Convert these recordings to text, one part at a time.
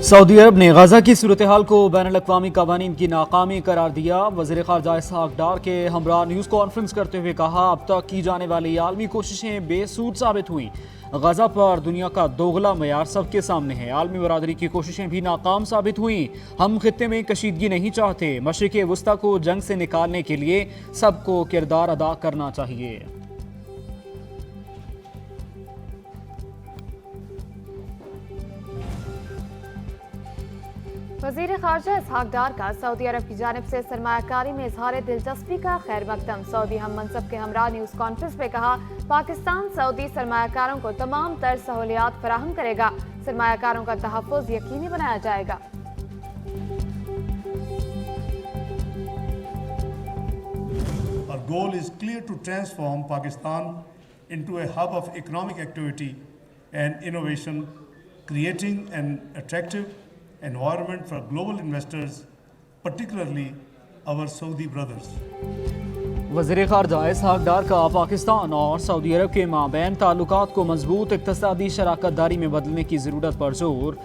Saudi अरब ने गजा की सूरत हाल को बैनुल-अक़वामी कवानीन की नाकामी करार दिया। वज़ीर ख़ारजा इसहाक़ डार के हमरा न्यूज़ कॉन्फ्रेंस करते हुए कहा, अब तक की जाने वाली आलमी कोशिशें बेसूद साबित हुई। गजा पर दुनिया का दोगला मयार सबके सामने है। आलमी बरादरी की कोशिशें भी नाकाम साबित हुई। हम खित्ते में कशीदगी नहीं चाहते। मशरिक़ वस्ता को जंग से निकालने के लिए सबको किरदार अदा करना चाहिए। वज़ीर ख़ारजा इसहाक़ डार का सऊदी अरब की जानिब से सरमायाकारी में इजहार दिलचस्पी का खैर मकदम। सऊदी हम मनसब के हमरा न्यूज़ कॉन्फ्रेंस में कहा, पाकिस्तान सऊदी सरमायाकारों को तमाम तर सहूलियात फराहम करेगा। सरमायाकारों का तहफ़्फ़ुज़ यकीनी बनाया जाएगा। Our goal is clear to transform Pakistan into a hub of economic activity and innovation, creating an attractive environment for global investors, particularly our Saudi brothers. वज़ीर ख़ारजा इसहाक़ डार का पाकिस्तान और सऊदी अरब के माबैन ताल्लुकात को मजबूत इक़्तिसादी शराकत दारी में बदलने की ज़रूरत पर जोर।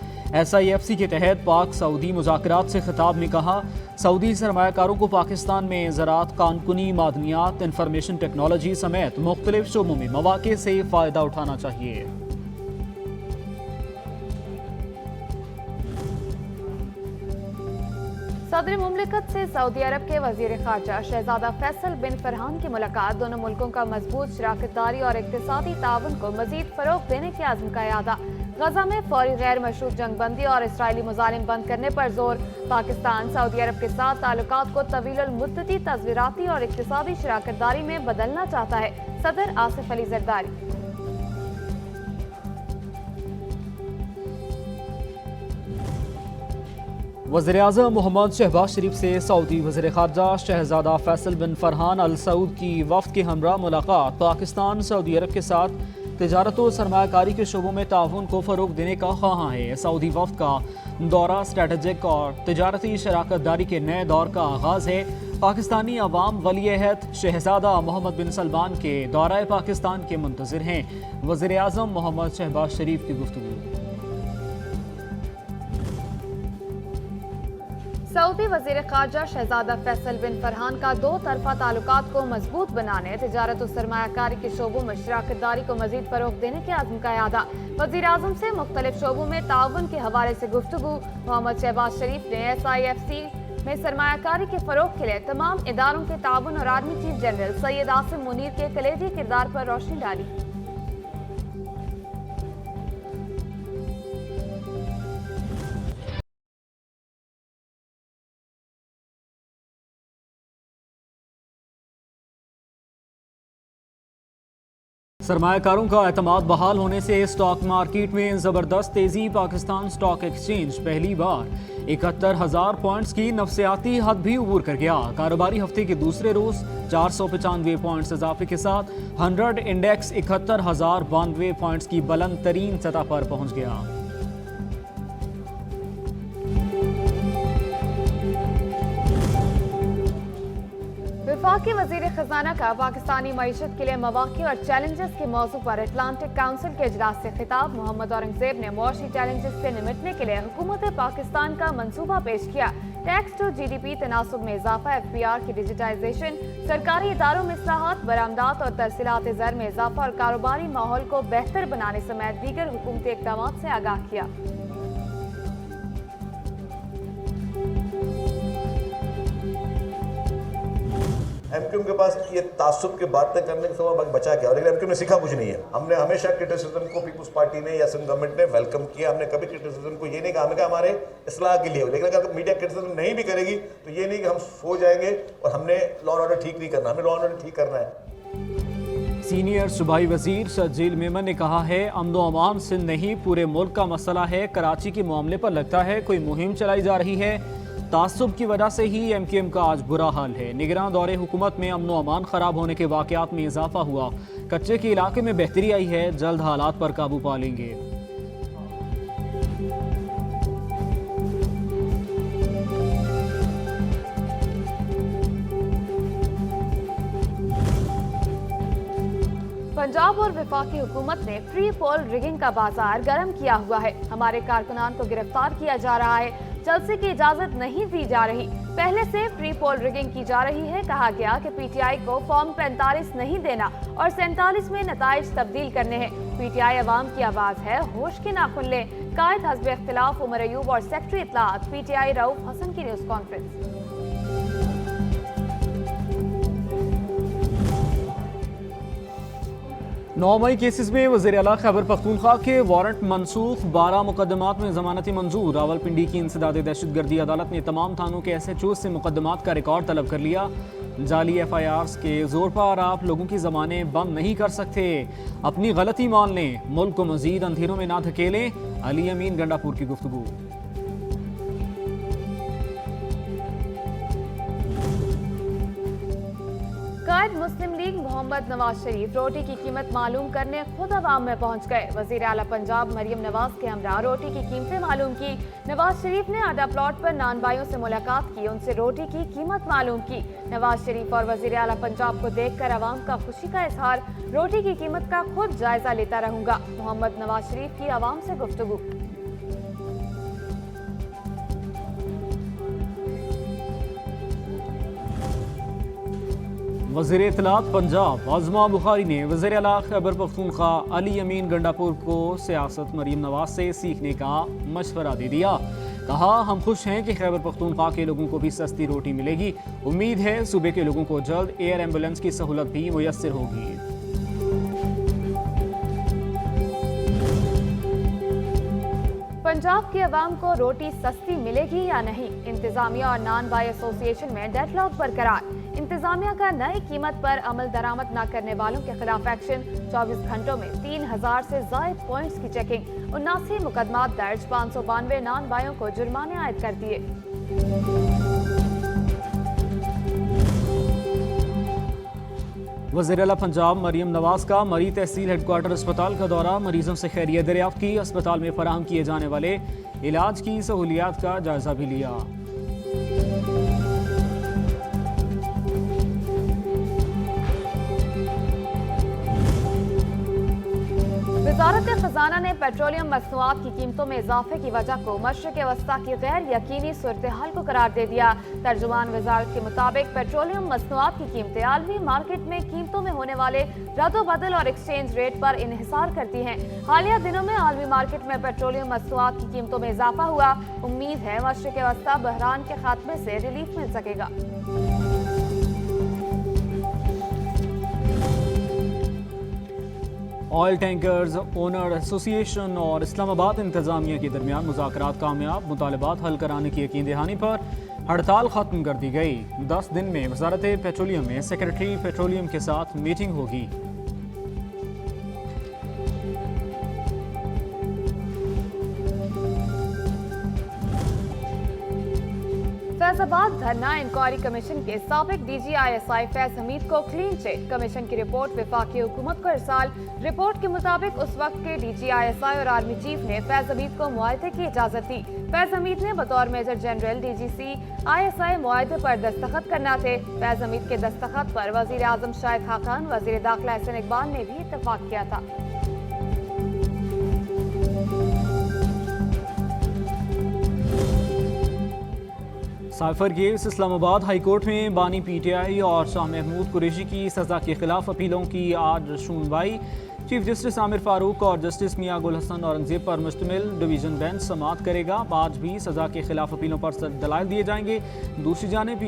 SIFC के तहत पाक सऊदी मुज़ाकरात से खिताब में कहा, सऊदी सरमायाकारों को पाकिस्तान में ज़राअत, कानकुनी, मादनियात, इंफॉर्मेशन टेक्नोलॉजी समेत मुख्तलिफ शोबों में मौक़े से फ़ायदा उठाना चाहिए। सदर मुमलिकत से सऊदी अरब के वज़ीर ख़ारजा शहजादा फैसल बिन फरहान की मुलाकात। दोनों मुल्कों का मजबूत शराकतदारी और इक़्तिसादी ताउन को मज़ीद फ़रोग़ देने के आज़म का इरादा। गजा में फ़ौरी गैर मशरूत जंगबंदी और इसराइली मुज़ालिम बंद करने पर जोर। पाकिस्तान सऊदी अरब के साथ ताल्लुकात को तवील मुद्दती तज़वीराती और इक़्तिसादी शराकतदारी में बदलना चाहता है। सदर आसिफ अली ज़रदारी। वज़ीर-ए-आज़म मोहम्मद शहबाज शरीफ से सऊदी वज़ीर ख़ारजा शहजादा फैसल बिन फरहान अल सऊद की वफ़द के हमरा मुलाकात। पाकिस्तान सऊदी अरब के साथ तिजारत और सरमायाकारी के शोबों में ताउन को फ़रोग़ देने का ख्वाहां है। सऊदी वफ़द का दौरा स्ट्रेटजिक और तिजारती शराकत दारी के नए दौर का आगाज़ है। पाकिस्तानी अवाम वली-ए-अहद शहजादा मोहम्मद बिन सलमान के दौरा पाकिस्तान के मुंतज़िर हैं। वज़ीर-ए-आज़म मोहम्मद शहबाज शरीफ की गुफ्तगू। सऊदी वज़ीर ख़ारजा शहजादा फैसल बिन फरहान का दो तरफा ताल्लुकात को मजबूत बनाने, तिजारत और सरमायाकारी के शोबों में शराकत दारी को मज़ीद फ़रोग़ देने के आज़म का इरादा। वज़ीर आज़म से मुख्तलिफ शोबों में ताउन के हवाले से गुफ्तगू। मोहम्मद शहबाज शरीफ ने SIFC में सरमायाकारी के फ़रोग़ के लिए तमाम इदारों के ताउन और army chief general Syed Asim Munir के कलेजी किरदार पर रोशनी डाली। सरमायाकारों का एतमाद बहाल होने से स्टॉक मार्केट में ज़बरदस्त तेज़ी। पाकिस्तान स्टॉक एक्सचेंज पहली बार 71,000 पॉइंट्स की नफसियाती हद भी उबूर कर गया। कारोबारी हफ्ते के दूसरे रोज़ 495 पॉइंट्स इजाफे के साथ 100 इंडेक्स 71,092 पॉइंट्स की बुलंद तरीन सतह पर पहुँच गया। वफाकी वज़ीर ख़ज़ाना का पाकिस्तानी मईशत के लिए मौक़े और चैलेंजेस के मौजू पर अटलांटिक काउंसिल के इजलास से खिताब। मोहम्मद औरंगज़ेब ने मुआशी चैलेंजेस से निमटने के लिए हुकूमत पाकिस्तान का मंसूबा पेश किया। टैक्स टू GDP तनासुब में इजाफा, FBR की डिजिटाइजेशन, सरकारी इदारों में इस्लाहात, बरामदात और तरसीलात ज़र में इजाफा और कारोबारी माहौल को बेहतर बनाने समेत दीगर हुकूमती इक़दामात से आगाह किया। MQM के पास ये तासुब की बातें करने के सिवा बाकी बचा क्या, लेकिन MQM ने सीखा कुछ नहीं है। हमने हमेशा क्रिटिसिज्म को पीपुल्स पार्टी ने या सिंध गवर्नमेंट ने वेलकम किया। हमने कभी क्रिटिसिज्म को ये नहीं कहा, हमें कहा हमारे इस्लाह के लिए हो, लेकिन अगर मीडिया क्रिटिसिज्म नहीं भी करेगी तो ये नहीं कि हम सो जाएंगे और हमने लॉ एंड ऑर्डर ठीक नहीं करना, हमें लॉ एंड ऑर्डर ठीक करना है। सीनियर सूबाई वजीर शजील मेमन ने कहा है, अमन व अमान सिंध नहीं पूरे मुल्क का मसला है। कराची के मामले पर लगता है कोई मुहिम चलाई जा रही है। तासुब की वजह से ही MQM का आज बुरा हाल है। निगरान दौरे हुकूमत में अमन व अमान खराब होने के वाक़यात में इजाफा हुआ। कच्चे के इलाके में बेहतरी आई है। जल्द हालात पर काबू पा लेंगे। पंजाब और वफाकी हुकूमत ने प्री पोल रिगिंग का बाजार गर्म किया हुआ है। हमारे कारकुनान को गिरफ्तार किया जा रहा है। जलसे की इजाजत नहीं दी जा रही। पहले से प्री पोल रिगिंग की जा रही है। कहा गया कि पीटीआई को फॉर्म 45 नहीं देना और 47 में नताइज तब्दील करने हैं। पीटीआई अवाम की आवाज है, होश के नाखुन लें। कायद हस्ब इख्तिलाफ उमर अयूब और सेक्रेटरी इत्तलात पीटीआई रऊफ हसन की न्यूज कॉन्फ्रेंस। 9 मई केसेस में वज़ीर आला खैबर पख्तूनख्वा के वारंट मनसूख। 12 मुकदमात में जमानती मंजूर। रावलपिंडी की इंसदाद दहशतगर्दी अदालत ने तमाम थानों के SHO से मुकदमात का रिकॉर्ड तलब कर लिया। जाली FIRs के जोर पर आप लोगों की ज़बानें बंद नहीं कर सकते। अपनी गलती मान लें, मुल्क को मजीद अंधेरों में ना धकेलें। अली अमीन गंडापुर की गुफ्तगू। कायद मुस्लिम लीग मोहम्मद नवाज शरीफ रोटी की कीमत मालूम करने खुद अवाम में पहुंच गए। वजीर आला पंजाब मरियम नवाज के हमरा रोटी की कीमतें मालूम की। नवाज शरीफ ने आडा प्लॉट पर नानबाइयों से मुलाकात की, उनसे रोटी की कीमत मालूम की। नवाज शरीफ और वजीर आला पंजाब को देखकर अवाम का खुशी का इजहार। रोटी की कीमत का खुद जायजा लेता रहूंगा। मोहम्मद नवाज शरीफ की अवाम से गुफ्तगू। वज़ीर इत्तलात पंजाब आज़मा बुखारी ने वज़ीर आला खैबर पख्तूनख्वा अली अमीन गंडापुर को सियासत मरीम नवाज से सीखने का मशवरा दे दिया। कहा, हम खुश हैं कि खैबर पख्तूनख्वा के लोगों को भी सस्ती रोटी मिलेगी। उम्मीद है सूबे के लोगों को जल्द एयर एम्बुलेंस की सहूलत भी मुयस्सर होगी। पंजाब के अवाम को रोटी सस्ती मिलेगी या नहीं? इंतजामिया और नान बाई एसोसिएशन में डेडलॉक बरकरार। इंतजामिया का नई कीमत पर अमल दरामद न करने वालों के खिलाफ एक्शन। 24 घंटों में 3000 से जायद पॉइंट्स की चेकिंग। 79 मुकदमात दर्ज। 592 नान बाइयों को जुर्माने आयद कर दिए। वज़ीर आला पंजाब मरीम नवाज का मरी तहसील हेडक्वार्टर अस्पताल का दौरा। मरीजों से खैरियत दरियाफ्त की। अस्पताल में फराहम किए जाने वाले इलाज की सहूलियात का जायजा भी लिया। वजारत खजाना ने पेट्रोलियम मसनूआत की कीमतों में इजाफे की वजह को मशरिक़ वस्ता की गैर यकीनी सूरत हाल को करार दे दिया। तर्जुमान वजारत के मुताबिक पेट्रोलियम मसनूआत की कीमतें आलमी मार्केट में कीमतों में होने वाले रद्दोबदल और एक्सचेंज रेट पर इन्हिसार करती हैं। हालिया दिनों में आलमी मार्केट में पेट्रोलियम मसनूआत की कीमतों में इजाफा हुआ। उम्मीद है मशरिक़ वस्ता बहरान के खात्मे से रिलीफ मिल सकेगा। ऑयल टैंकर्स ओनर एसोसिएशन और इस्लामाबाद इंतजामिया के दरमियान मुज़ाकरात कामयाब। मुतालबात हल कराने की यकीन दहानी पर हड़ताल खत्म कर दी गई। 10 दिन में वजारत पेट्रोलियम में सेक्रेटरी पेट्रोलियम के साथ मीटिंग होगी। फैजाबाद धरना इंक्वायरी कमीशन के साबिक DG ISI फैज हमीद को क्लीन चिट। कमीशन की रिपोर्ट वफाकी हुकूमत को इरसाल। रिपोर्ट के मुताबिक उस वक्त के DG ISI और आर्मी चीफ ने फैज हमीद को मुआहदे की इजाजत दी। फैज हमीद ने बतौर मेजर जनरल DGC ISI मुआहदे पर दस्तखत करना थे। फैज हमीद के दस्तखत पर वजीर आजम शाहिद खाकान, वजीर दाखिला एहसन इकबाल ने भी इत्तफाक किया था। Cipher case Islamabad high court में बानी PTI और शाह महमूद कुरैशी की सजा के खिलाफ अपीलों की आज सुनवाई। चीफ जस्टिस आमिर फारूक और जस्टिस मियां गुल हसन औरंगजेब पर मुश्तमिल डिवीजन बेंच समाअत करेगा। आज भी सजा के खिलाफ अपीलों पर दलाइल दिए जाएंगे। दूसरी जानिब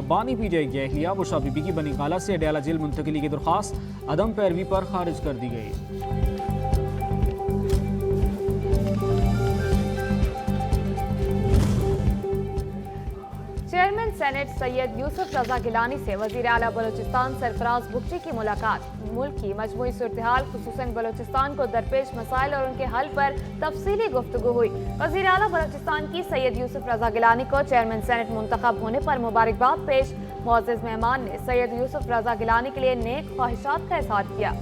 बानी PTI की अहलिया बुशरा बीबी की बनी काला से अडयाला जेल मुंतकिली की दरख्वास्त अदम पैरवी पर खारिज कर दी गई। चेयरमैन सेनेट सैयद यूसुफ रजा गिलानी से वजीर आला बलोचिस्तान सरफराज बुगटी की मुलाकात। मुल्क की मजमूई सूरत हाल खुसूसन बलोचिस्तान को दरपेश मसाइल और उनके हल पर तफसीली गुफ्तगू हुई। वजीर आला बलोचिस्तान की सैयद यूसुफ रजा गिलानी को चेयरमैन सेनेट मुंतखब होने पर मुबारकबाद पेश। मुअज़्ज़िज़ मेहमान ने सैयद यूसुफ रजा गिलानी के लिए नेक ख्वाहिशात का इज़हार किया।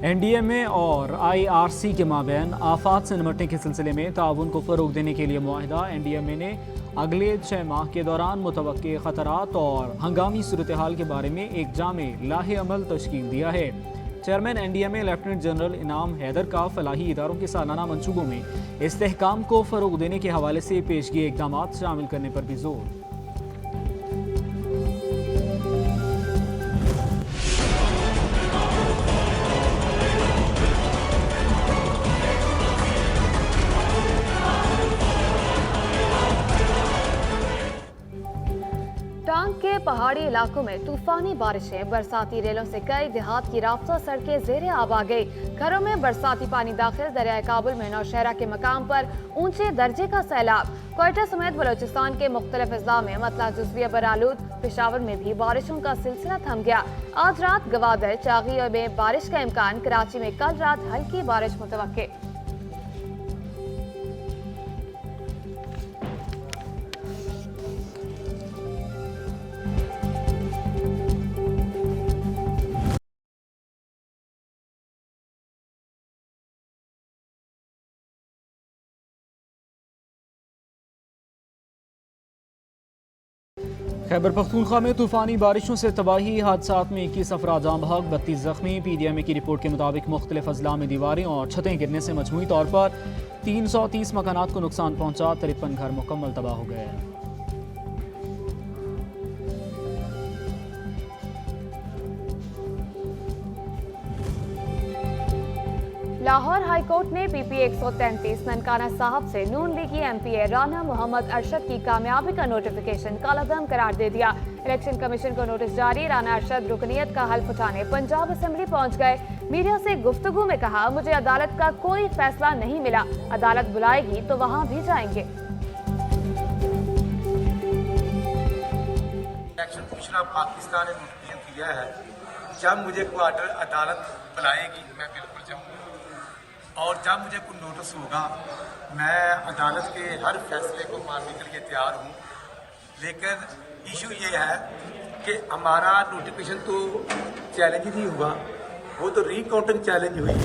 NDMA और IRC के माबैन आफात से निपटने के सिलसिले में ताउन को फ़रोग देने के लिए मुआहिदा। NDMA ने अगले 6 माह के दौरान मुतवक्के खतरात और हंगामी सूरत हाल के बारे में एक जामे लाहे अमल तश्कील दिया है। चेयरमैन NDMA लेफ्टिनेंट जनरल इनाम हैदर का फलाही इदारों के सालाना मंसूबों में इस्तेहकाम को फ़रोग देने के हवाले से पेशगी इकदाम शामिल करने पर भी जोर। टांग के पहाड़ी इलाकों में तूफानी बारिशें, बरसाती रेलों से कई देहात की राब्ता सड़कें जेरे आब आ गई। घरों में बरसाती पानी दाखिल, दरियाए काबुल में नौशहरा के मकाम पर ऊंचे दर्जे का सैलाब। क्वेटा समेत बलोचिस्तान के मुख्तलिफ अजला में मतला जुज़विया बरालूद। पेशावर में भी बारिशों का सिलसिला थम गया। आज रात गवादर चागी में बारिश का इम्कान, कराची में कल रात हल्की बारिश मुतवक्के। खैबर पख्तूनख्वा में तूफानी बारिशों से तबाही, हादसात में 21 अफराद जाँ बहक, 32 जख्मी। PDMA की रिपोर्ट के मुताबिक मुख्तलिफ अजला में दीवारें और छतें गिरने से मजमूई तौर पर 330 मकानात को नुकसान पहुंचा। 53 घर मुकम्मल तबाह हो गए। लाहौर हाई कोर्ट ने PP 133 ननकाना साहब से नून लीगी MPA राना मोहम्मद अरशद की कामयाबी का नोटिफिकेशन कालादम करार दे दिया। इलेक्शन कमीशन को नोटिस जारी। राना अरशद रुकनीत का हल्फ उठाने पंजाब असेंबली पहुंच गए। मीडिया से गुफ्तगू में कहा, मुझे अदालत का कोई फैसला नहीं मिला, अदालत बुलाएगी तो वहां भी जाएंगे। इलेक्शन कमीशन ऑफ पाकिस्तान ने नोटिफिकेशन दिया है, जब मुझे कोई ऑर्डर अदालत बुलाएगी मैं बिल्कुल जाऊंगा, और जब मुझे कोई नोटिस होगा मैं अदालत के हर फैसले को मानने के लिए तैयार हूँ। लेकिन इशू ये है कि हमारा नोटिफिकेशन तो चैलेंज नहीं हुआ, वो तो रीकाउंटिंग चैलेंज हुई।